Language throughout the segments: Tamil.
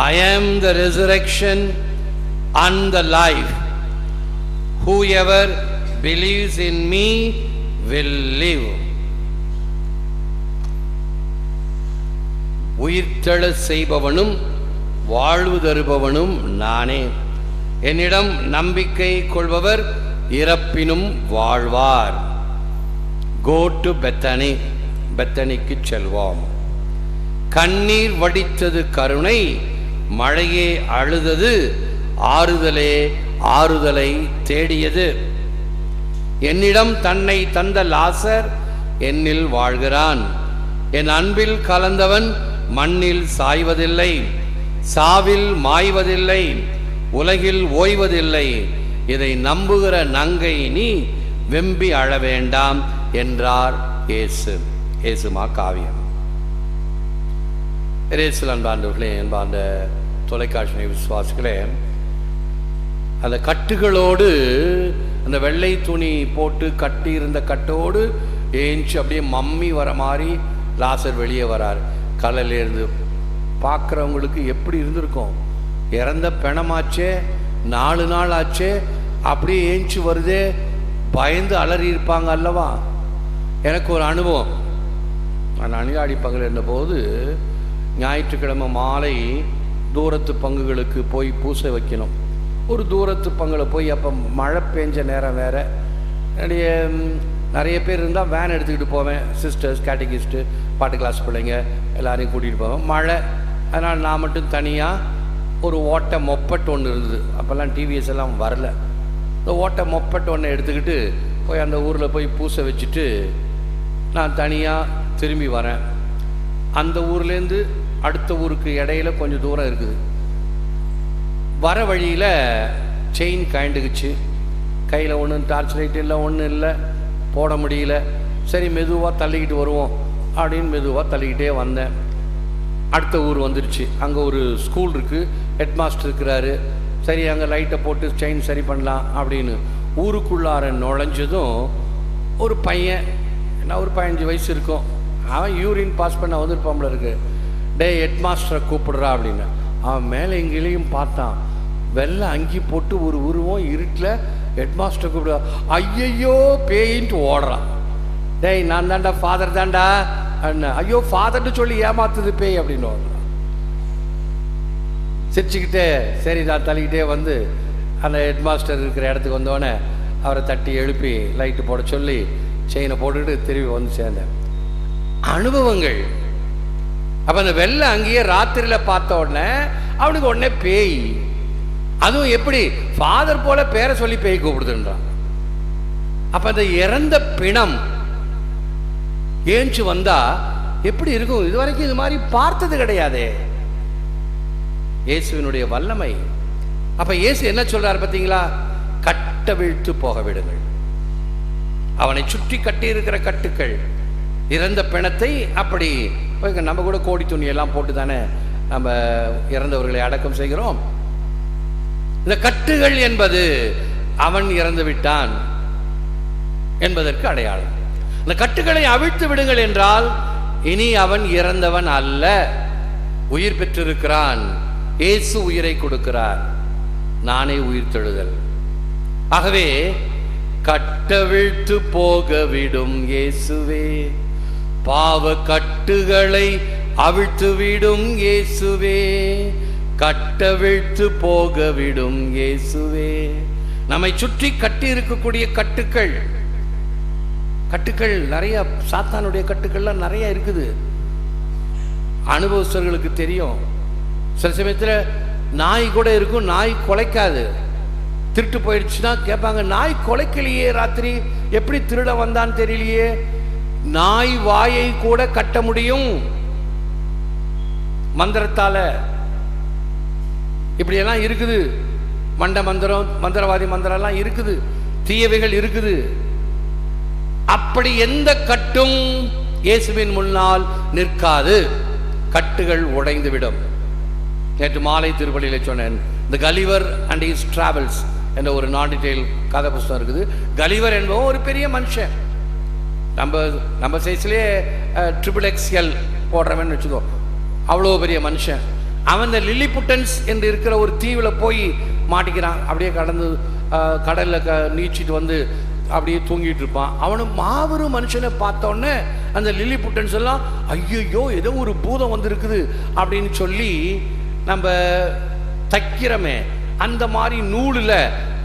I am the resurrection and the life. Whoever believes in me will live. உயிர்த்தெழ செய்பவனும் வாழ்வு தருபவனும் நானே. என்னிடம் நம்பிக்கை கொள்பவர் இறப்பினும் வாழ்வார். Go to Bethany. பெத்தனிக்கு செல்வோம். கண்ணீர் வடித்தது கருணை, மழையே அழுதது, ஆறுதலே ஆறுதலை தேடியது. என்னிடம் தன்னை தந்த லாசர் என்னில் வாழ்கிறான். என் அன்பில் கலந்தவன் மண்ணில் சாய்வதில்லை, சாவில் மாய்வதில்லை, உலகில் ஓய்வதில்லை. இதை நம்புகிற நங்கை நீ வெம்பி அழ வேண்டாம் என்றார் இயேசு. இயேசுமா காவியம். இயேசுவில் அன்பாண்டவர்களே, அன்பாண்ட தொலைக்காட்சி விசுவாசிகளே, அந்த கட்டுகளோடு, அந்த வெள்ளை துணி போட்டு கட்டி இருந்த கட்டோடு ஏஞ்சி அப்படியே மம்மி வர மாதிரி லாசர் வெளியே வரார். கலையிலேருந்து பார்க்குறவங்களுக்கு எப்படி இருந்திருக்கும்? இறந்த பிணமாச்சே, 4 நாள் ஆச்சே, அப்படியே ஏஞ்சி வருதே, பயந்து அலறி இருப்பாங்க அல்லவா? எனக்கு ஒரு அனுபவம். நான் அணிலாடி பங்கில் இருந்தபோது ஞாயிற்றுக்கிழமை மாலை தூரத்து பங்குகளுக்கு போய் பூசை வைக்கணும். ஒரு தூரத்து பங்கில் போய் அப்போ மழை பெஞ்ச நேரம் வேறு, நிறைய பேர் இருந்தால் வேன் எடுத்துக்கிட்டு போவேன். சிஸ்டர்ஸ், கேட்டகிஸ்ட்டு, பாட்டு கிளாஸ் பிள்ளைங்க எல்லாரையும் கூட்டிகிட்டு போவேன். மழை, அதனால் நான் மட்டும் தனியாக ஒரு ஓட்டை மொப்பட்டு ஒன்று இருந்தது. அப்போல்லாம் டிவிஎஸ் எல்லாம் வரல. இந்த ஓட்டை மொப்பட்டு ஒன்று எடுத்துக்கிட்டு போய் அந்த ஊரில் போய் பூசை வச்சுட்டு நான் தனியாக திரும்பி வரேன். அந்த ஊர்லேருந்து அடுத்த ஊருக்கு இடையில கொஞ்சம் தூரம் இருக்குது. வர வழியில் செயின் கழண்டுக்குச்சு. கையில் ஒன்றும் டார்ச் லைட் இல்லை, ஒன்றும் இல்லை, போட முடியல. சரி மெதுவாக தள்ளிக்கிட்டு வருவோம் அப்படின்னு மெதுவாக தள்ளிக்கிட்டே வந்தேன். அடுத்த ஊர் வந்துடுச்சு. அங்கே ஒரு ஸ்கூல் இருக்குது, ஹெட் மாஸ்டர் இருக்கிறாரு. சரி அங்கே லைட்டை போட்டு செயின் சரி பண்ணலாம் அப்படின்னு ஊருக்குள்ளார நுழைஞ்சதும் ஒரு பையன், என்ன ஒரு 15 வயசு இருக்கும், அவன் யூரின் பாஸ் பண்ண வந்துருப்பாம்பள இருக்கு. டே ஹெட் மாஸ்டரை கூப்பிடுறா அப்படின்னு. அவன் மேலே எங்கேயும் பார்த்தான். வெள்ளை அங்கி போட்டு ஒரு உருவம் இருட்டில் ஹெட் மாஸ்டர் கூப்பிடுறா. ஐயையோ பேயின்ட்டு ஓடுறான். டேய் நான் தாண்டா, ஃபாதர் தாண்டா அண்ணா. ஐயோ ஃபாதர்னு சொல்லி ஏமாத்துது பேய் அப்படின்னு ஓடுறான். சிரிச்சுக்கிட்டே சரி நான் தள்ளிக்கிட்டே வந்து அந்த ஹெட் மாஸ்டர் இருக்கிற இடத்துக்கு வந்தோடனே அவரை தட்டி எழுப்பி லைட்டு போட சொல்லி செயினை போட்டுட்டு திரும்பி வந்து சேர்ந்தேன். அனுபவங்கள். அப்போ அந்த வெள்ளை அங்கேயே ராத்திரியில் பார்த்த உடனே அவனுக்கு உடனே பேய். அதுவும் எப்படி ஃபாதர் போல பேரை சொல்லி பேய் கூப்பிடுதுன்றான். அப்போ அந்த இறந்த பிணம் ஏஞ்சு வந்தா எப்படி இருக்கும்? இதுவரைக்கும் இது மாதிரி பார்த்தது கிடையாதே. இயேசுவினுடைய வல்லமை. அப்ப இயேசு என்ன சொல்றாரு பார்த்தீங்களா? கட்டவிழ்த்து போக விடுங்கள். அவனை சுற்றி கட்டி இருக்கிற கட்டுக்கள், இறந்த பிணத்தை அப்படி நம்ம கூட கோடி துணியெல்லாம் போட்டு தானே நம்ம இறந்தவர்களை அடக்கம் செய்கிறோம். இந்த கட்டுகள் என்பது அவன் இறந்து விட்டான் என்பதற்கு அடையாளம். இந்த கட்டுகளை அவிழ்த்து விடுங்கள் என்றால் இனி அவன் இறந்தவன் அல்ல, உயிர் பெற்றிருக்கிறான். இயேசு உயிரை கொடுக்கிறார். நானே உயிர் தெழுதல். ஆகவே கட்டவிழ்த்து போக விடும் இயேசுவே, பாவ கட்டுகளை அவிழ்த்து விடும் இயேசுவே, கட்டவிழ்த்து போக விடும் இயேசுவே. நம்மை சுற்றி கட்டி இருக்கக்கூடிய கட்டுக்கள், கட்டுக்கள் நிறைய, சாத்தானுடைய கட்டுக்கள்லாம் நிறைய இருக்குது. அனுபவஸ்தர்களுக்கு தெரியும். சில சமயத்தில் நாய் கூட இருக்கும், நாய் கொலைக்காது. திருட்டு போயிடுச்சுன்னா கேட்பாங்க, நாய் கொலைக்கலையே, ராத்திரி எப்படி திருட வந்தான்னு தெரியலையே. நாய் வாயை கூட கட்ட முடியும் மந்திரத்தால. இப்படியெல்லாம் இருக்குது. மண்ட மந்திரம், மந்திரவாதி மந்திரம் எல்லாம் இருக்குது, தீயவைகள் இருக்குது. அப்படி எந்த கட்டும் இயேசுவின் முன்னால் நிற்காது. கட்டுகள் உடைந்து விடும். நேற்று மாலை திருப்பலியில் சொன்னேன், தி கலிவர் அண்ட் ஹிஸ் டிராவல்ஸ் என்ற ஒரு நான் டீடைல் கதை புஸ்தகம் இருக்குது. கலிவர் என்பவன் ஒரு பெரிய மனுஷன். நம்ம சைஸ்லேயே XXL போடுறவன்னு வச்சுக்கோ, அவ்வளோ பெரிய மனுஷன். அவன் இந்த லில்லிபுட்டன்ஸ் என்று இருக்கிற ஒரு தீவில் போய் மாட்டிக்கிறான். அப்படியே கடந்து கடலில் நீச்சிட்டு வந்து அப்படியே தூங்கிட்டு இருப்பான். அவனு மாபெரும் மனுஷனை பார்த்தோன்னே அந்த லில்லிபுட்டன்ஸ் எல்லாம் ஐயோ ஏதோ ஒரு பூதம் வந்திருக்குது அப்படின்னு சொல்லி நம்ம தைக்கிறமே அந்த மாதிரி நூலில்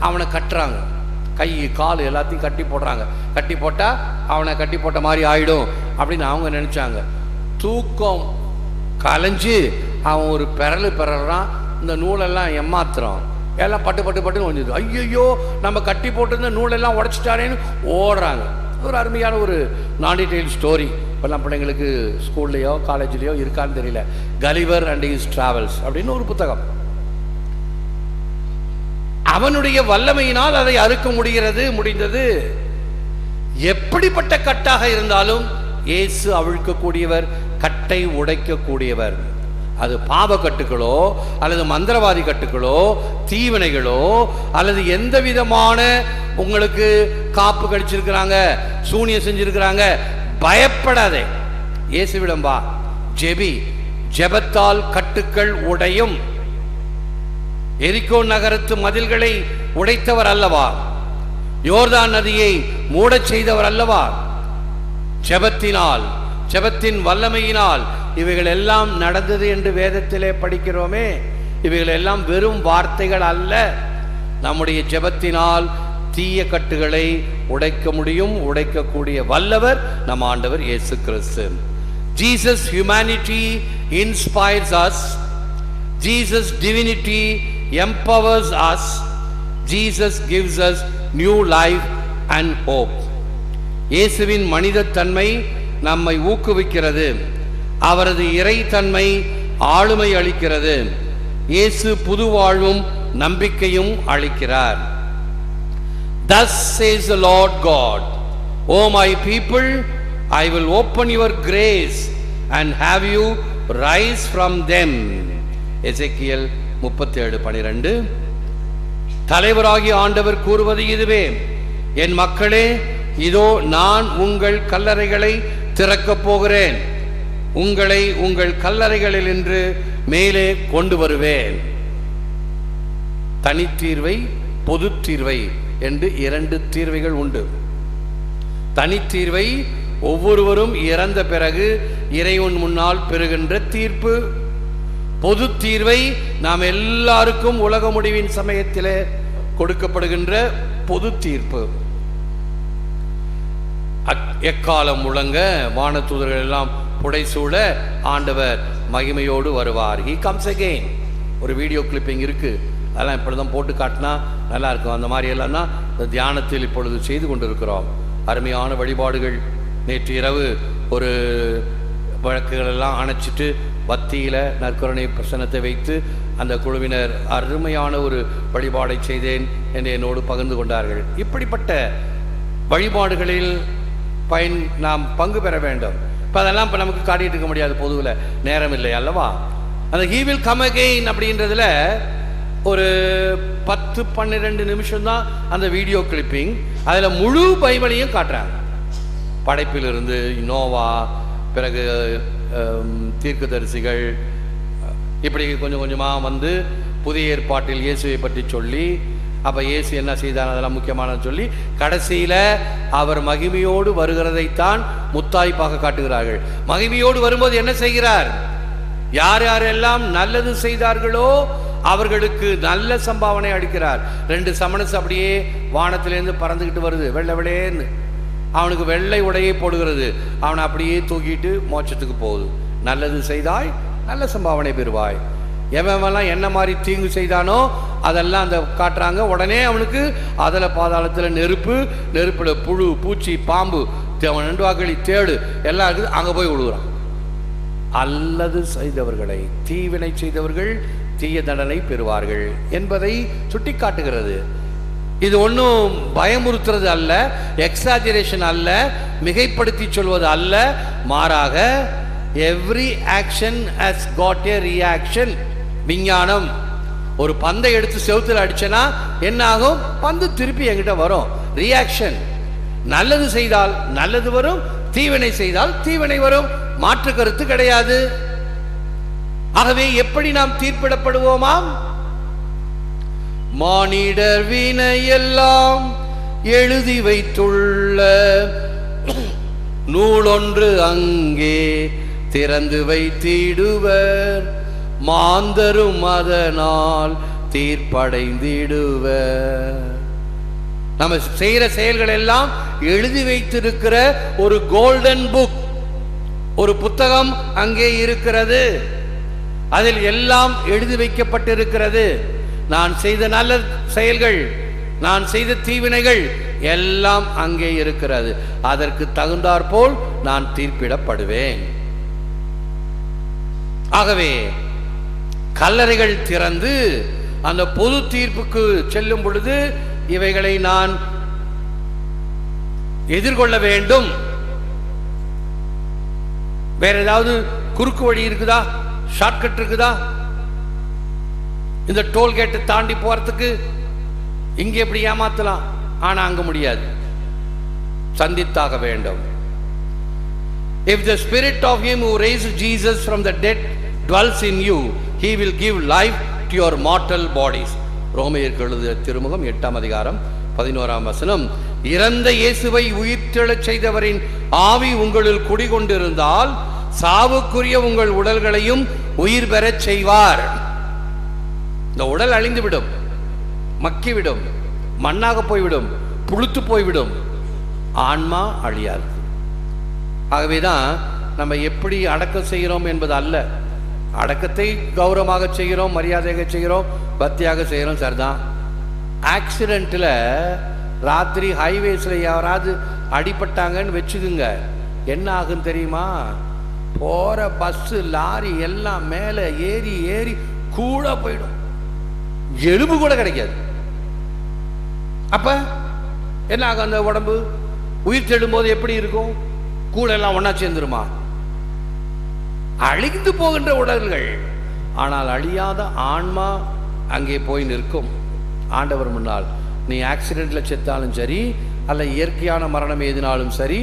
அவனை கட்டுறாங்க. கை கால் எல்லாத்தையும் கட்டி போடுறாங்க. கட்டி போட்டால் அவனை கட்டி போட்ட மாதிரி ஆயிடும் அப்படின்னு அவங்க நினச்சாங்க. தூக்கம் கலைஞ்சு அவன் ஒரு பெறறான். இந்த நூலெல்லாம் ஏமாத்துறான். எல்லாம் பட்டு பட்டு பட்டுன்னு வந்துது. ஐயோ நம்ம கட்டி போட்டிருந்த நூலெல்லாம் உடைச்சிட்டாரேன்னு ஓடுறாங்க. ஒரு அருமையான ஒரு நான் டீட்டெயில் ஸ்டோரி. இப்போல்லாம் பிள்ளைங்களுக்கு ஸ்கூல்லையோ காலேஜ்லேயோ இருக்கான்னு தெரியல. கலிவர் அண்ட் ஹிஸ் டிராவல்ஸ் அப்படின்னு ஒரு புத்தகம். அவனுடைய வல்லமையினால் அதை அறுக்க முடிந்தது. எப்படிப்பட்ட கட்டாக இருந்தாலும் இயேசு அவிழ்க்கக்கூடியவர், கட்டை உடைக்கக்கூடியவர். அது பாவ கட்டுகளோ அல்லது மந்திரவாதி கட்டுகளோ தீவினைகளோ அல்லது எந்த விதமான உங்களுக்கு காப்பு கடிச்சிருக்கிறாங்க, சூனியம் செஞ்சிருக்கிறாங்க, பயப்படாதே. இயேசுவிடம் வா, ஜெபி, ஜெபத்தால் கட்டுக்கள் உடையும். எரிகோ நகரத்து மதில்களை உடைத்தவர் அல்லவா? யோர்தான் நதியை மூடச் செய்தவர் அல்லவா? ஜெபத்தினால், ஜெபத்தின் வல்லமையினால் இவைகள் எல்லாம் நடந்தது என்று வேதத்திலே படிக்கிறோமே. இவைகள் எல்லாம் வெறும் வார்த்தைகள் அல்ல. நம்முடைய ஜெபத்தினால் தீய கட்டுகளை உடைக்க முடியும். உடைக்கக்கூடிய வல்லவர் நம் ஆண்டவர் இயேசு கிறிஸ்து. Jesus humanity inspires us. Jesus divinity empowers us. Jesus gives us new life and hope. இயேசுவின் மனித தன்மை நம்மை ஊக்குவிக்கிறது. அவரது இறைத்தன்மை ஆளுமை அளிக்கிறது. இயேசு புது வாழ்வும் நம்பிக்கையும் அளிக்கிறார். Thus says the Lord God, O my people, I will open your grace and have you rise from them. எசேக்கியேல் 37:12. தலைவராகிய ஆண்டவர் கூறுவது இதுவே, என் மக்களே, இதோ நான் உங்கள் கல்லறைகளை திறக்கப் போகிறேன், உங்களை உங்கள் கல்லறைகளில் நின்று மேலே கொண்டு வருவேன். தனித்தீர்வை, பொது தீர்வை என்று இரண்டு தீர்வைகள் உண்டு. தனித்தீர்வை ஒவ்வொருவரும் இறந்த பிறகு இறைவன் முன்னால் பெறுகின்ற தீர்ப்பு. பொது தீர்வை நாம் எல்லாருக்கும் உலக முடிவின் சமயத்திலே கொடுக்கப்படுகின்ற பொது தீர்ப்பு. எக்காலம் முழங்க வானதூதர்கள் எல்லாம் புடைசூழ ஆண்டவர் மகிமையோடு வருவார். He comes again. ஒரு வீடியோ கிளிப்பிங் இருக்கு, அதெல்லாம் இப்படிதான் போட்டு காட்டினா நல்லா இருக்கும். அந்த மாதிரி எல்லாம் தான் இந்த தியானத்தில் இப்பொழுது செய்து கொண்டிருக்கிறோம். அருமையான வழிபாடுகள். நேற்று இரவு ஒரு வழக்குகள் எல்லாம் அணைச்சிட்டு பத்தியில நற்கருணை பிரசன்னத்தை வைத்து அந்த குழுவினர் அருமையான ஒரு வழிபாடை செய்தேன் என்று என்னோடு பகிர்ந்து கொண்டார்கள். இப்படிப்பட்ட வழிபாடுகளில் நாம் பங்கு பெற வேண்டும். இப்போ அதெல்லாம் இப்போ நமக்கு காட்டிட்டு இருக்க முடியாது, பொதுவில் நேரம் இல்லை அல்லவா? அந்த He will come again அப்படின்றதுல ஒரு 10-12 நிமிஷம் தான் அந்த வீடியோ கிளிப்பிங். அதில் முழு பைபிளையும் காட்டுறாங்க. படைப்பிலிருந்து நோவா, பிறகு தீர்க்கதரிசிகள், இப்படி கொஞ்சம் கொஞ்சமாக வந்து புதிய ஏற்பாட்டில் இயேசுவை பற்றி சொல்லி, அப்போ இயேசு என்ன செய்தார் அதெல்லாம் முக்கியமானது சொல்லி, கடைசியில் அவர் மகிமையோடு வருகிறதைத்தான் முத்தாய்ப்பாக காட்டுகிறார்கள். மகிமையோடு வரும்போது என்ன செய்கிறார்? யார் யாரெல்லாம் நல்லது செய்தார்களோ அவர்களுக்கு நல்ல சம்பாவனை அளிக்கிறார். 2 சமணஸ் அப்படியே வானத்திலேருந்து பறந்துக்கிட்டு வருது, வெள்ளை வெள்ளையேன்னு. அவனுக்கு வெள்ளை உடையை போடுகிறது, அவனை அப்படியே தூக்கிட்டு மோட்சத்துக்கு போகுது. நல்லது செய்தாய் நல்ல சம்பாவனை பெறுவாய். எவெல்லாம் என்ன மாதிரி தீங்கு செய்தானோ அதெல்லாம் அந்த காட்டுறாங்க. உடனே அவனுக்கு அதில் பாதாளத்தில் நெருப்பில் புழு, பூச்சி, பாம்பு, நண்டுவாக்களி, தேடு எல்லாம் இருக்குது, அங்கே போய் விழுகிறான். அல்லது செய்தவர்களை, தீவினை செய்தவர்கள் தீய தண்டனை பெறுவார்கள் என்பதை சுட்டி காட்டுகிறது. இது ஒன்றும் பயமுறுத்துறது அல்ல, எக்ஸாஜரேஷன் அல்ல, மிகைப்படுத்தி சொல்வது அல்ல. மாறாக every action has got a reaction. விஞ்ஞானம். ஒரு பந்தை எடுத்து செவுத்துல அடிச்சனா என்ன ஆகும்? பந்து திருப்பி என்கிட்ட வரும். ரியாக்ஷன். நல்லது செய்தால் நல்லது வரும், தீவினை செய்தால் தீவினை வரும். மாற்று கருத்து கிடையாது. ஆகவே எப்படி நாம் தீர்ப்பிடப்படுவோமாம்? மானிடர் வினையெல்லாம் எழுதி வைத்துள்ள நூலொன்று அங்கே திறந்து வைத்திடுவர், மாந்தரும் அதனால் தீர்ப்படைந்திடுவர். நம்ம செய்கிற செயல்கள் எல்லாம் எழுதி வைத்திருக்கிற ஒரு கோல்டன் புக், ஒரு புத்தகம் அங்கே இருக்கிறது. அதில் எல்லாம் எழுதி வைக்கப்பட்டிருக்கிறது. நான் செய்த நல்ல செயல்கள், நான் செய்த தீவினைகள் எல்லாம் அங்கே இருக்கிறது. அதற்கு தகுந்தாற்போல் நான் தீர்ப்பிடப்படுவேன். ஆகவே கல்லறைகள் திறந்து அந்த பொது தீர்ப்புக்கு செல்லும் பொழுது இவைகளை நான் எதிர்கொள்ள வேண்டும். வேற ஏதாவது குறுக்கு வழி இருக்குதா? ஷார்ட்கட் இருக்குதா? இந்த டோல்கேட்டை தாண்டி போறதுக்கு இங்கே எப்படி ஏமாத்தலாம், ஆனா அங்க முடியாது, சந்தித்தாக வேண்டும். If the spirit of him who raised Jesus from the dead dwells in you, he will give life to your mortal bodies. ரோமையருக்கு எழுதிய திருமுகம் 8ஆம் அதிகாரம் 11ஆம் வசனம். இறந்த இயேசுவை உயிர்த்தெழச் செய்தவரின் ஆவி உங்களில் குடிகொண்டிருந்தால் சாவுக்குரிய உங்கள் உடல்களையும் உயிர் பெறச் செய்வார். இந்த உடல் அழிந்துவிடும், மக்கிவிடும், மண்ணாக போய்விடும், புழுத்து போய்விடும், ஆன்மா அழியாது. ஆகவேதான் நம்ம எப்படி அடக்கம் செய்கிறோம் என்பது அல்ல. அடக்கத்தை கௌரவமாக செய்கிறோம், மரியாதையாக செய்கிறோம், பக்தியாக செய்கிறோம், சரிதான். ஆக்சிடென்ட்டில் ராத்திரி ஹைவேஸில் யாராவது அடிபட்டாங்கன்னு வச்சுக்குங்க, என்ன ஆகும் தெரியுமா? போகிற பஸ்ஸு லாரி எல்லாம் மேலே ஏறி ஏறி கூட போயிடும், எலும்பு கூட கிடைக்காது. அப்ப என்ன ஆகும்? அந்த உடம்பு உயிர் தெழும்போது எப்படி இருக்கும்? கூட எல்லாம் ஒன்னா சேர்ந்துருமா? அழிந்து போகின்ற உடல்கள், ஆனால் அழியாத ஆன்மா அங்கே போய் நிற்கும் ஆண்டவர் முன்னால். நீ ஆக்சிடென்ட்ல செத்தாலும் சரி, அல்ல இயற்கையான மரணம் எதினாலும் சரி,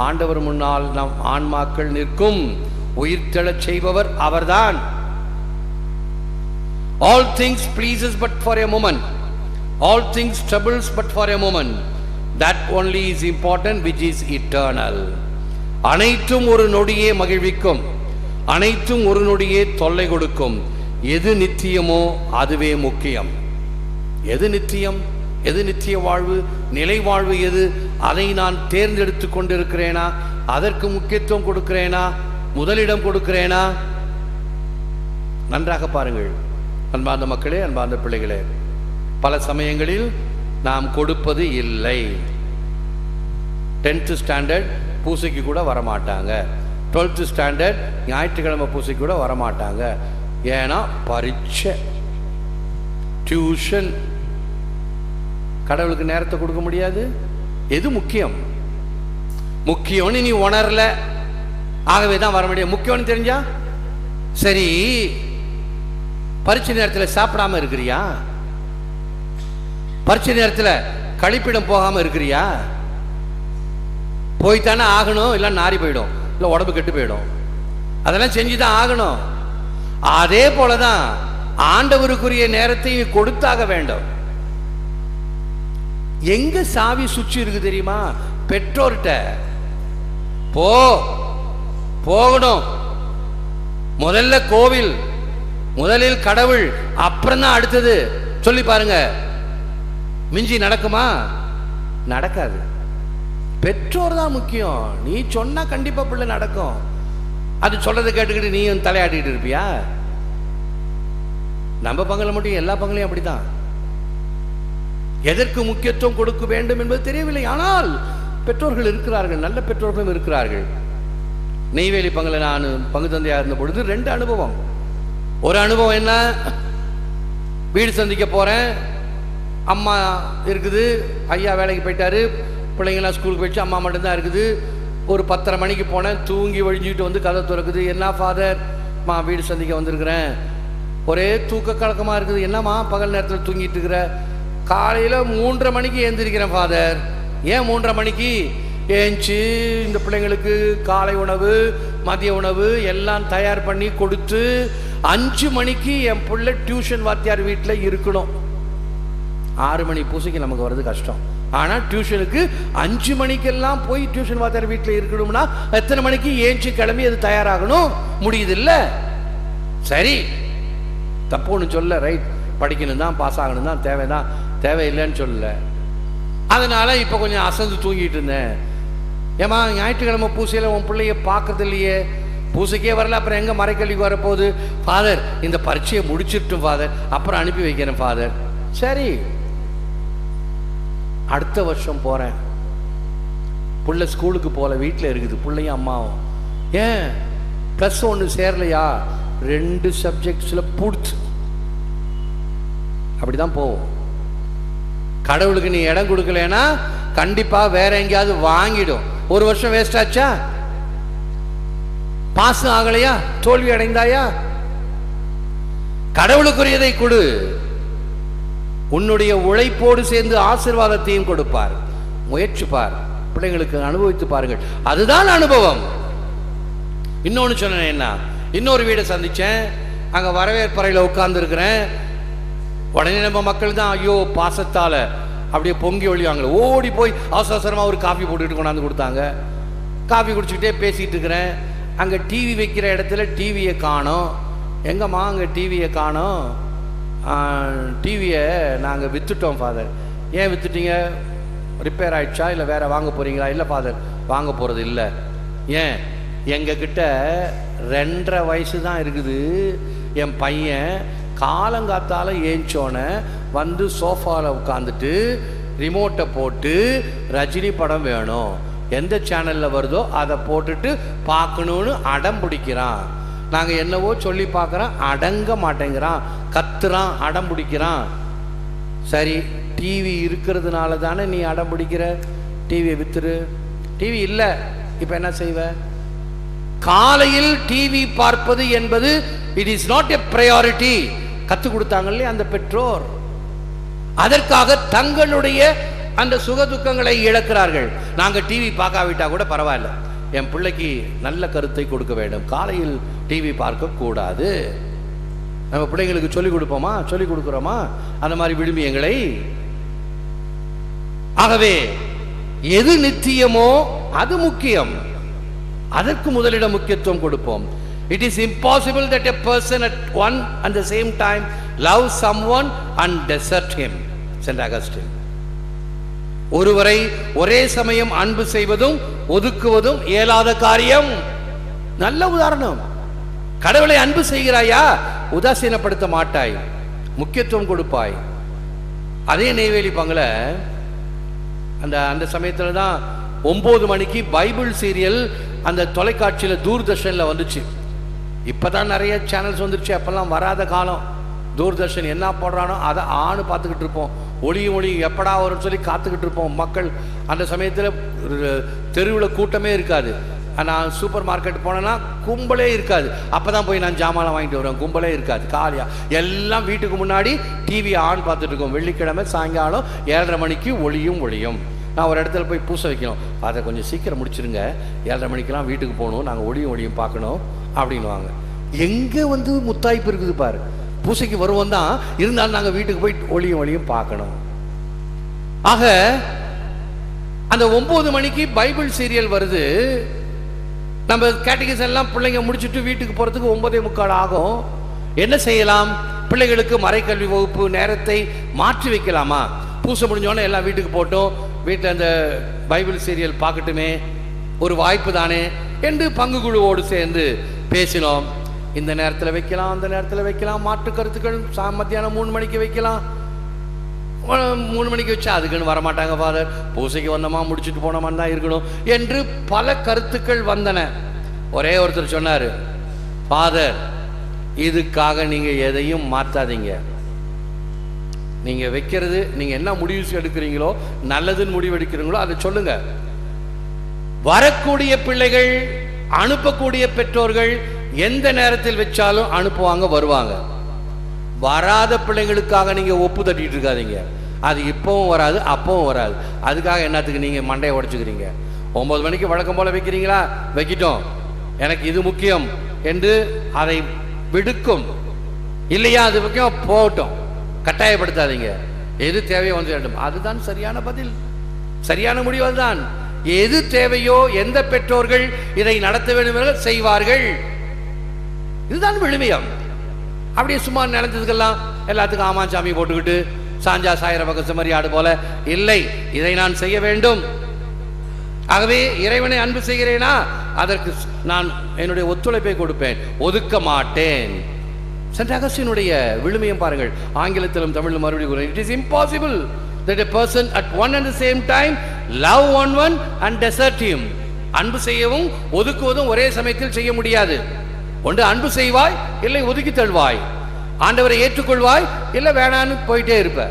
ஆண்டவர் முன்னால் நம் ஆன்மாக்கள் நிற்கும். உயிர்த்தெழச் செய்பவர் அவர்தான். All things pleases but for a moment, all things troubles but for a moment, that only is important which is eternal. அனைத்தும் ஒரு நொடியே மகிழ்விக்கும், அனைத்தும் ஒரு நொடியே தொல்லை கொடுக்கும். எது நித்தியமோ அதுவே முக்கியம். எது நித்தியம், எது நித்திய வாழ்வு, நிலை வாழ்வு எது, அதை நான் தேர்ந்தெடுத்து கொண்டிருக்கிறேனா? அதற்கு முக்கியத்துவம் கொடுக்கிறேனா? முதலிடம் கொடுக்கிறேனா? நன்றாக பாருங்கள் அன்பார்ந்த மக்களே, அன்பார்ந்த பிள்ளைகளே. பல சமயங்களில் நாம் கொடுப்பது இல்லை. 10th ஸ்டாண்டர்ட் பூசைக்கு கூட வரமாட்டாங்க, 12th ஸ்டாண்டர்ட் ஞாயிற்றுக்கிழமை பூசைக்கு கூட வரமாட்டாங்க. ஏன்னா பரீட்சை, டியூஷன், கடவுளுக்கு நேரத்தை கொடுக்க முடியாது. எது முக்கியம்? முக்கியம்னு நீ உணரல, ஆகவே தான் வர முடியாது. முக்கியம்னு தெரிஞ்சா சரி. பரீட்சை நேரத்தில் சாப்பிடாம இருக்கிறியா? பரீட்சை நேரத்தில் கழிப்பிடம் போகாம இருக்கிறியா? போய்த்தானே ஆகணும், இல்லை நாரி போயிடும், இல்லை உடம்பு கெட்டு போயிடும். அதெல்லாம் செஞ்சுதான் ஆகணும். அதே போலதான் ஆண்டவருக்குரிய நேரத்தை கொடுத்தாக வேண்டும். எங்க சாவி சுற்றி இருக்கு தெரியுமா? பெற்றோர்கிட்ட போகணும். முதல்ல கோவில், முதலில் கடவுள், அப்புறம் தான் அடுத்தது. சொல்லி பாருங்க, மிஞ்சி நடக்குமா? நடக்காது. பெற்றோர் தான் முக்கியம். நீ சொன்னா கண்டிப்பா பிள்ளை நடக்கும். அது சொல்றதை கேட்டுக்கிட்டு நீயும் தலையாட்டிட்டு இருப்பியா? நம்ம பங்கல மட்டும் எல்லா பங்களையும் அப்படித்தான். எதற்கு முக்கியத்துவம் கொடுக்க வேண்டும் என்பது தெரியவில்லை. ஆனால் பெற்றோர்கள் இருக்கிறார்கள், நல்ல பெற்றோர்களும் இருக்கிறார்கள். நெய்வேலி பங்கல நான் பங்கு தந்தையா இருந்த பொழுது 2 அனுபவம். ஒரு அனுபவம் என்ன, வீடு சந்திக்க போறேன், அம்மா இருக்குது, ஐயா வேலைக்கு போயிட்டாரு, பிள்ளைங்களாம் ஸ்கூலுக்கு போயிடுச்சு, அம்மா மட்டும்தான் இருக்குது. ஒரு 10:30 மணிக்கு போனேன், தூங்கி வழிஞ்சிக்கிட்டு வந்து கதை திறக்குது. என்ன ஃபாதர், மா வீடு சந்திக்க வந்திருக்கிறேன். ஒரே தூக்க கலக்கமாக இருக்குது. என்னம்மா பகல் நேரத்தில் தூங்கிட்டு இருக்கிற? காலையில் 3:30 மணிக்கு எழுந்திருக்கிறேன் ஃபாதர். ஏன் 3:30 மணிக்கு ஏஞ்சி இந்த பிள்ளைங்களுக்கு காலை உணவு, மதிய உணவு எல்லாம் தயார் பண்ணி கொடுத்து 5 மணிக்கு என் பிள்ளை டியூஷன் வாத்தியார் வீட்டில் இருக்கணும். 6 மணி பூசைக்கு நமக்கு வர்றது கஷ்டம். ஆனால் டியூஷனுக்கு 5 மணிக்கெல்லாம் போய் டியூஷன் வாத்தியார் வீட்டில் இருக்கணும்னா எத்தனை மணிக்கு ஏஞ்சி கிளம்பி அது தயாராகணும்? முடியுது இல்லை? சரி, தப்பு ஒன்று சொல்ல, ரைட், படிக்கணும் தான், பாஸ் ஆகணும் தான், தேவைதான், தேவையில்லைன்னு சொல்லல. அதனால இப்போ கொஞ்சம் அசந்து தூங்கிட்டு இருந்தேன். ஏமா ஞாயிற்றுக்கிழமை பூசையில் உன் பிள்ளைய பார்க்கறது இல்லையே, பூசைக்கே வரல, அப்புறம் எங்கே மறைக்கல்விக்கு வரப்போகுது? ஃபாதர் இந்த பரீட்சையை முடிச்சிட்டும் ஃபாதர், அப்புறம் அனுப்பி வைக்கிறேன் ஃபாதர். சரி, அடுத்த வருஷம் போகிறேன். பிள்ளை ஸ்கூலுக்கு போகல, வீட்டில் இருக்குது பிள்ளையும் அம்மாவும். ஏன் +1 சேரலையா? 2 சப்ஜெக்ட்ஸில் பிடிச்சி. அப்படிதான் போவோம். கடவுளுக்கு நீ இடம் கொடுக்கலன்னா கண்டிப்பாக வேற எங்கேயாவது வாங்கிடும். 1 வருஷம் வேஸ்ட் ஆச்சா? பாஸ் ஆகலையா? தோல்வி அடைந்தாயா? கடவுளுக்குரியதை கொடு. உன்னுடைய உழைப்போடு சேர்ந்து ஆசீர்வாதத்தையும் கொடுப்பார். முயற்சி பார், பிள்ளைங்களுக்கு அனுபவித்து பாருங்கள், அதுதான் அனுபவம். இன்னொன்று சொன்னேன், என்ன, இன்னொரு வீடை சந்திச்சேன். அங்கே வரவேற்பறையில் உட்கார்ந்து இருக்கிறேன். உடனே நம்ம மக்கள் தான் ஐயோ பாசத்தால் அப்படியே பொங்கி ஒழிவாங்களே, ஓடி போய் அவசர அவசரமாக ஒரு காஃபி போட்டுக்கிட்டு கொண்டாந்து கொடுத்தாங்க. காஃபி குடிச்சுக்கிட்டே பேசிகிட்டு இருக்கிறேன். அங்கே டிவி வைக்கிற இடத்துல டிவியை காணோம். எங்கம்மா அங்கே டிவியை காணோம்? டிவியை நாங்கள் விற்றுட்டோம் ஃபாதர். ஏன் விற்றுட்டீங்க? ரிப்பேர் ஆகிடுச்சா இல்லை வேறு வாங்க போகிறீங்களா? இல்லை ஃபாதர், வாங்க போகிறது இல்லை. ஏன்? எங்ககிட்ட 2.5 வயசு தான் இருக்குது. என் பையன் காலங்காத்தால் ஏஞ்சோன்னே வந்து சோஃபாவில் உட்காந்துட்டு ரிமோட்டை போட்டு ரஜினி படம் வேணும், எந்த சேனலில் வருதோ அதை போட்டுட்டு பார்க்கணுன்னு அடம் பிடிக்கிறான். நாங்கள் என்னவோ சொல்லி பார்க்குறோம், அடங்க மாட்டேங்கிறான், கத்துறான், அடம் பிடிக்கிறான். சரி, டிவி இருக்கிறதுனால தானே நீ அடம் பிடிக்கிற, டிவியை வித்துரு. டிவி இல்லை, இப்போ என்ன செய்வ? காலையில் டிவி பார்ப்பது என்பது it is not a priority. கற்றுக் கொடுத்தாங்களே அந்த பெற்றோர், அதற்காக தங்களுடைய அந்த சுகதுக்கங்களை இழக்கிறார்கள். நாங்கள் டிவி பார்க்காவிட்டா கூட பரவாயில்ல, என் பிள்ளைக்கு நல்ல கருத்தை கொடுக்க வேண்டும், காலையில் டிவி பார்க்க கூடாது. நம்ம பிள்ளைங்களுக்கு சொல்லிக் கொடுப்போமா? சொல்லிக் கொடுக்குறோமா அந்த மாதிரி விழுமியங்களை? ஆகவே எது நித்தியமோ அது முக்கியம், அதற்கு முதலிடம் முக்கியத்துவம் கொடுப்போம். It is impossible that a person at one and the same time loves someone and desert him. Saint Augustine. ஒருவரை ஒரே சமயம் அன்பு செய்வதும் ஒதுக்குவதும் இயலாத காரியம். நல்ல உதாரணம். கடவுளை அன்பு செய்கிறாயா, உதாசீனப்படுத்த மாட்டாய், முக்கியத்துவம் கொடுப்பாய். அதே நெய்வேலி பங்குல அந்த சமயத்தில் தான் 9 மணிக்கு பைபிள் சீரியல் அந்த தொலைக்காட்சியில் தூர்தர்ஷனில் வந்துச்சு. இப்போதான் நிறைய சேனல்ஸ் வந்துருச்சு, அப்பெல்லாம் வராத காலம். தூர்தர்ஷன் என்ன போடுறானோ அதை ஆணு பார்த்துக்கிட்டு இருப்போம். ஒளி எப்படா வரும்னு சொல்லி காத்துக்கிட்டு இருப்போம் மக்கள். அந்த சமயத்தில் தெருவில் கூட்டமே இருக்காது. நான் சூப்பர் மார்க்கெட் போனேன்னா கும்பலே இருக்காது. அப்போ தான் போய் நான் ஜாமான் வாங்கிட்டு வருவேன், கும்பலே இருக்காது. காலியாக எல்லாம் வீட்டுக்கு முன்னாடி டிவி ஆன் பார்த்துட்டு இருக்கோம். வெள்ளிக்கிழமை சாயங்காலம் 7:30 மணிக்கு ஒளியும். நான் ஒரு இடத்துல போய் பூசை வைக்கணும், அதை கொஞ்சம் சீக்கிரம் முடிச்சிருங்க, 7:30 மணிக்கெல்லாம் வீட்டுக்கு போகணும், நாங்கள் ஒளியும் பார்க்கணும் அப்படின்வாங்க. எங்கே வந்து முத்தாய்ப்பு இருக்குது பாரு. பூசைக்கு வருவோம் தான், இருந்தாலும் நாங்கள் வீட்டுக்கு போய் ஒளியும் பார்க்கணும். ஆக அந்த 9 மணிக்கு பைபிள் சீரியல் வருது. நம்ம கேட்டகிஸ் எல்லாம் பிள்ளைங்க முடிச்சுட்டு வீட்டுக்கு போகிறதுக்கு 9:45 ஆகும். என்ன செய்யலாம்? பிள்ளைகளுக்கு மறைக்கல்வி வகுப்பு நேரத்தை மாற்றி வைக்கலாமா? பூசை முடிஞ்சோடனே எல்லாம் வீட்டுக்கு போட்டோம், வீட்டில் அந்த பைபிள் சீரியல் பார்க்கட்டுமே, ஒரு வாய்ப்பு தானே என்று பங்கு குழுவோடு சேர்ந்து பேசினோம். இந்த நேரத்தில் வைக்கலாம், அந்த நேரத்தில் வைக்கலாம், மாற்று கருத்துக்கள் மத்தியானம் 3 மணிக்கு வைக்கலாம். 3 மணிக்கு வச்சா அதுக்குன்னு வரமாட்டாங்க ஃபாதர், பூசைக்கு வந்தோமா முடிச்சுட்டு போனோமான்னு தான் இருக்கணும் என்று பல கருத்துக்கள் வந்தன. ஒரே ஒருத்தர் சொன்னார், ஃபாதர் இதுக்காக நீங்கள் எதையும் மாற்றாதீங்க, நீங்கள் வைக்கிறது, நீங்கள் என்ன முடிவு எடுக்கிறீங்களோ, நல்லதுன்னு முடிவு எடுக்கிறீங்களோ அதை சொல்லுங்க. வரக்கூடிய பிள்ளைகள், அனுப்பக்கூடிய பெற்றோர்கள் எந்த நேரத்தில் வச்சாலும் அனுப்புவாங்க, வருவாங்க. வராத பிள்ளைங்களுக்காக நீங்கள் ஒப்பு தட்டிட்டு இருக்காதீங்க. அது இப்பவும் வராது, அப்பவும் வராது. அதுக்காக என்னத்துக்கு நீங்கள் மண்டையை உடைச்சுக்கிறீங்க? 9 மணிக்கு வழக்கம் போல் வைக்கிறீங்களா? வைக்கிட்டோம். எனக்கு இது முக்கியம் என்று அதை விடுக்கும். இல்லையா அது முக்கியம், போகட்டும், கட்டாயப்படுத்தாதீங்க. எது தேவையோ வந்து வேண்டும். அதுதான் சரியான பதில், சரியான முடிவு. அதுதான் எது தேவையோ, எந்த பெற்றோர்கள் இதை நடத்த வேண்டும் என்று செய்வார்கள். இதுதான் விழுமியம். அப்படியே சும்மா நினைச்சதுக்கெல்லாம் எல்லாத்துக்கும் ஆமாஞ்சாமி போட்டுக்கிட்டு சாஞ்சா சாயிர பக்கம் மாதிரி ஆடு போல இல்லை, இதை நான் செய்ய வேண்டும். ஆகவே இறைவனை அன்பு செய்கிறேனா, அதற்கு நான் என்னுடைய ஒத்துழைப்பை கொடுப்பேன், ஒதுக்க மாட்டேன். சென்ட் அகஸ்டினுடைய விழுமியம் பாருங்கள், ஆங்கிலத்திலும் தமிழிலும் மறுபடியும், it is impossible that a person at one and the same time love one and desert him. அன்பு செய்யவும் ஒதுக்குவதும் ஒரே சமயத்தில் செய்ய முடியாது. ஒன்று அன்பு செய்வாய், இல்லை ஒதுக்கி தள்ளுவாய். ஆண்டவரை ஏற்றுக்கொள்வாய், இல்லை வேணான்னு போயிட்டே இருப்ப.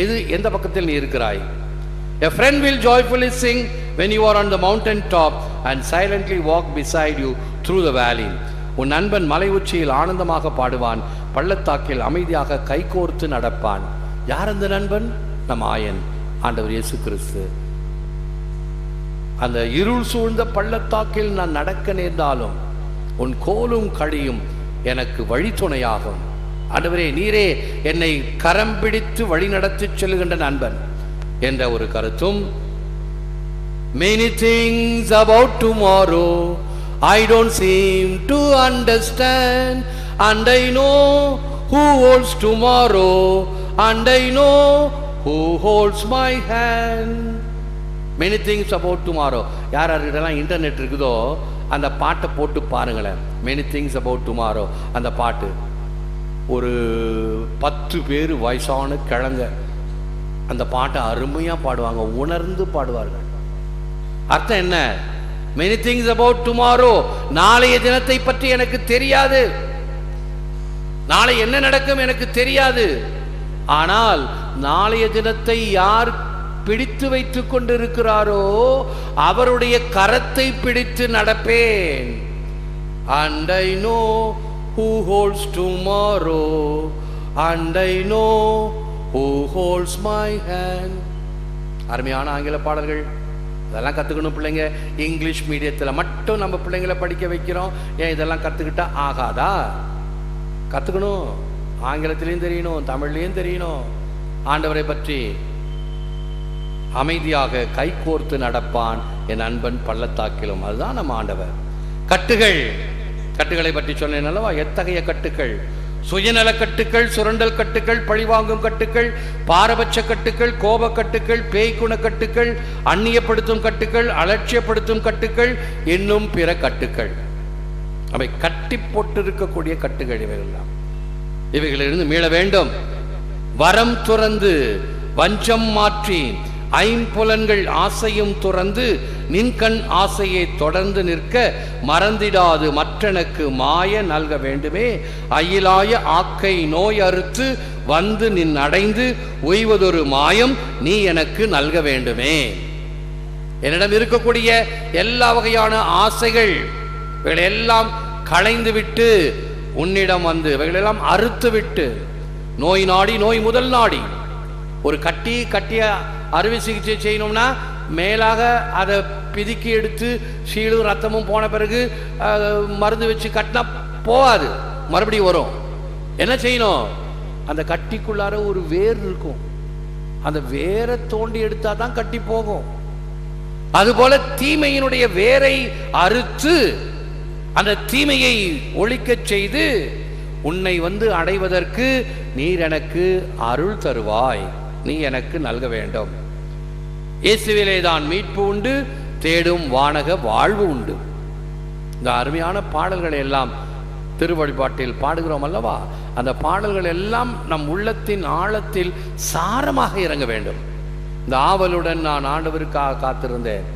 எது எந்த பக்கத்தில் நீ இருக்கிறாய்? A friend will joyfully sing when you are on the mountain top and silently walk beside you through the valley. உன் நண்பன் மலை உச்சியில் ஆனந்தமாக பாடுவான், பள்ளத்தாக்கில் அமைதியாக கைகோர்த்து நடப்பான். யார் அந்த நண்பன்? நம் ஆயன் ஆண்டவர் இயேசு கிறிஸ்து. அந்த இருள் சூழ்ந்த பள்ளத்தாக்கில் நான் நடக்க நேர்ந்தாலும் உன் கோலும் கடியும் எனக்கு வழித்துணையாகும். ஆண்டவரே, நீரே என்னை கரம் பிடித்து வழி நடத்தி செல்லுகின்ற நண்பன் என்ற ஒரு கருத்தும், many things about tomorrow I don't seem to understand, and I know who holds tomorrow, and I know who holds my hand. Many things about tomorrow. யார் யாருக்கிட்டலாம் இன்டர்நெட் இருக்குதோ அந்த பாட்டை போட்டு பாருங்களேன். many things about tomorrow அந்த பாட்டு, ஒரு 10 பேர் வயசான கிழங்க அந்த பாட்டை அருமையா பாடுவாங்க, உணர்ந்து பாடுவார்கள். அர்த்தம் என்ன? many things about tomorrow, நாளைய தினத்தை பற்றி எனக்கு தெரியாது, நாளை என்ன நடக்கும் எனக்கு தெரியாது. ஆனால் நாளைய தினத்தை யார் பிடித்து வைத்துக் கொண்டிருக்கிறாரோ அவருடைய கரத்தை பிடித்து நடப்பேன். And I know who holds tomorrow, and I know who holds my hand. அருமையான ஆங்கில பாடல்கள், இதெல்லாம் கற்றுக்கணும் பிள்ளைங்க. இங்கிலீஷ் மீடியத்தில் மட்டும் நம்ம பிள்ளைங்களை படிக்க வைக்கிறோம். ஏன் இதெல்லாம் கற்றுக்கிட்டா ஆகாதா? கற்றுக்கணும், ஆங்கிலத்திலையும் தெரியணும், தமிழ்லையும் தெரியணும். ஆண்டவரை பற்றி அமைதியாக கைகோர்த்து நடப்பான் என் அன்பன் பள்ளத்தாக்கிலும். அதுதான் நம்ம ஆண்டவர். கட்டுகளை பற்றி சொன்னேன் அல்லவா? எத்தகைய கட்டுக்கள்? சுயநல கட்டுக்கள், சுரண்டல் கட்டுக்கள், பழிவாங்கும் கட்டுக்கள், பாரபட்ச கட்டுக்கள், கோப கட்டுக்கள், பேய்க்குண கட்டுக்கள், அந்நியப்படுத்தும் கட்டுக்கள், அலட்சியப்படுத்தும் கட்டுக்கள், இன்னும் பிற கட்டுக்கள். அவை கட்டி போட்டிருக்கக்கூடிய கட்டுகள். இவைகளிலிருந்து மீள வேண்டும். வரம் துறந்து வஞ்சம் மாற்றி ஐம்புலன்கள் ஆசையும் துறந்து நின்கண் ஆசையை தொடர்ந்து நிற்க மறந்திடாது மற்றனுக்கு மாய நல்க வேண்டுமே. அயிலாய ஆக்கை நோய் அறுத்து வந்து நின் அடைந்து உய்வதொரு மாயம் நீ எனக்கு நல்க வேண்டுமே. என்னிடம் இருக்கக்கூடிய எல்லா வகையான ஆசைகள் இவைகளெல்லாம் களைந்து விட்டு உன்னிடம் வந்து இவைகளெல்லாம் அறுத்து விட்டு, நோய் நாடி, நோய் முதல் நாடி. ஒரு கட்டிய அறுவை சிகிச்சை செய்யணும்னா மேலாக அதை பிதுக்கி எடுத்து சீலும் ரத்தமும் போன பிறகு மருந்து வச்சு கட்டினா போகாது, மறுபடியும் வரும். என்ன செய்யணும்? அந்த கட்டிக்குள்ளார ஒரு வேர் இருக்கும், அந்த வேரை தோண்டி எடுத்தா தான் கட்டி போகும். அதுபோல தீமையினுடைய வேரை அறுத்து அந்த தீமையை ஒழிக்கச் செய்து உன்னை வந்து அடைவதற்கு நீர் எனக்கு அருள் தருவாய், நீ எனக்கு நல்க வேண்டும். இயேசுவிலே தான் மீட்பு உண்டு, தேடும் வானக வாழ்வு உண்டு. இந்த அருமையான பாடல்களை எல்லாம் திருவழிபாட்டில் பாடுகிறோம் அல்லவா? அந்த பாடல்கள் எல்லாம் நம் உள்ளத்தின் ஆழத்தில் சாரமாக இறங்க வேண்டும். இந்த ஆவலுடன் நான் ஆண்டவருக்காக காத்திருந்தேன்.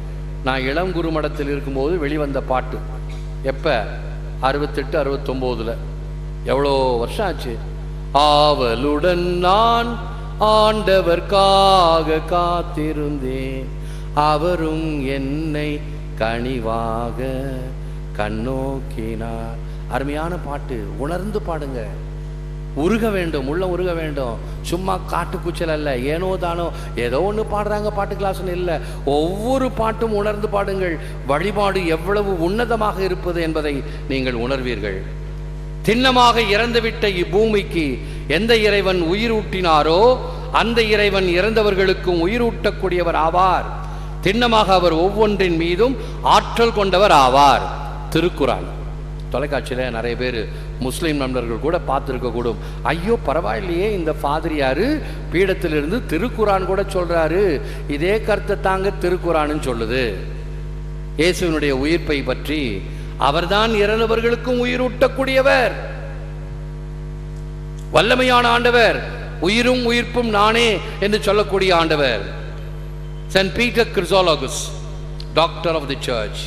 நான் இளம் குருமடத்தில் இருக்கும்போது வெளிவந்த பாட்டு. எப்ப? 68, 69. எவ்வளோ வருஷம் ஆச்சு. ஆவலுடன் நான் ஆண்டவர்க்காக காத்திருந்தேன், அவரும் என்னை கனிவாக கண்ணோக்கினார். அருமையான பாட்டு, உணர்ந்து பாடுங்க. உருக வேண்டும், உள்ள உருக வேண்டும். சும்மா காட்டுக்கூச்சல் அல்ல, ஏனோ தானோ ஏதோ ஒன்று பாடுறாங்க பாட்டு கிளாஸ்னு இல்லை. ஒவ்வொரு பாட்டும் உணர்ந்து பாடுங்கள். வழிபாடு எவ்வளவு உன்னதமாக இருப்பது என்பதை நீங்கள் உணர்வீர்கள். திண்ணமாக இறந்துவிட்ட இப்பூமிக்கு எந்த இறைவன் உயிரூட்டினாரோ அந்த இறைவன் இறந்தவர்களுக்கும் உயிரூட்டக்கூடியவர் ஆவார். திண்ணமாக அவர் ஒவ்வொன்றின் மீதும் ஆற்றல் கொண்டவர் ஆவார். திருக்குரான். தொலைக்காட்சியில் நிறைய பேர் முஸ்லீம் நண்பர்கள் கூட பார்த்துருக்க கூடும். ஐயோ பரவாயில்லையே, இந்த ஃபாதரியாரு பீடத்திலிருந்து திருக்குரான் கூட சொல்றாரு. இதே கருத்தை தாங்க திருக்குரான்னு சொல்லுது. இயேசுவினுடைய உயிர்ப்பை பற்றி, அவர்தான் இறந்தவர்களுக்கும் உயிரூட்டக்கூடியவர், வல்லமையான ஆண்டவர், உயிரும் உயிர்ப்பும் நானே என்று சொல்லக்கூடிய ஆண்டவர். Saint Peter Chrysologus, doctor of the church,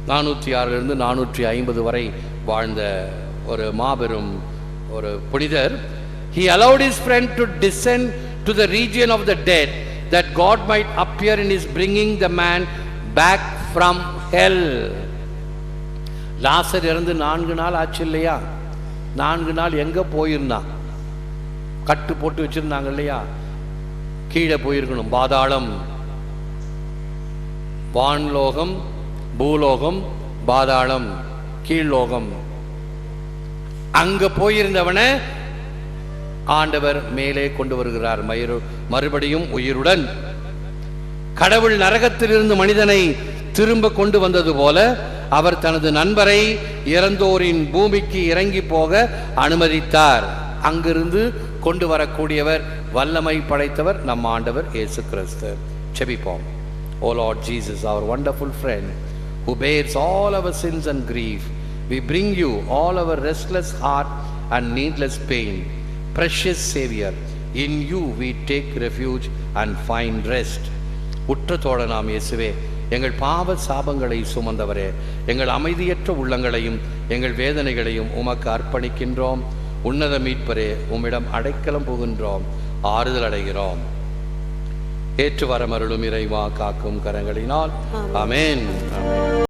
406 450 வரை வாழ்ந்த ஒரு மாபெரும் ஒரு புனிதர். He allowed his friend to descend to the region of the dead that God might appear in his bringing the man back from hell. லாசர் இறந்து 4 நாள் ஆச்சு இல்லையா? 4 நாள் எங்க போயிருந்தான்? கட்டு போட்டு வச்சிருந்தாங்க இல்லையா? கீழே போயிருக்கணும். பாதாளம், வான்லோகம், பூலோகம், பாதாளம், கீழ்லோகம். அங்க போயிருந்தவன ஆண்டவர் மேலே கொண்டு வருகிறார் மறுபடியும் உயிருடன். கடவுள் நரகத்திலிருந்து மனிதனை திரும்ப கொண்டு வந்தது போல அவர் தனது நண்பரை இறந்தோரின் பூமிக்கு இறங்கி போக அனுமதித்தார். அங்கிருந்து கொண்டு வரக்கூடியவர், வல்லமை படைத்தவர் நம் ஆண்டவர் இயேசு கிறிஸ்து. செபிப்போம். O Lord Jesus, our wonderful friend, who bears all our sins and grief, we bring you all our restless heart and needless pain. Precious Savior, in you we take refuge and find rest. உற்ற தோழனாம் இயேசுவே, எங்கள் பாவ சாபங்களை சுமந்தவரே, எங்கள் அமைதியற்ற உள்ளங்களையும் எங்கள் வேதனைகளையும் உமக்கு அர்ப்பணிக்கின்றோம். உன்னத மீட்பரே, உம்மிடம் அடைக்கலம் புகின்றோம், ஆறுதல் அடைகிறோம். ஏற்று வரமருளும் இறைவா, காக்கும் கரங்களினால். ஆமென்.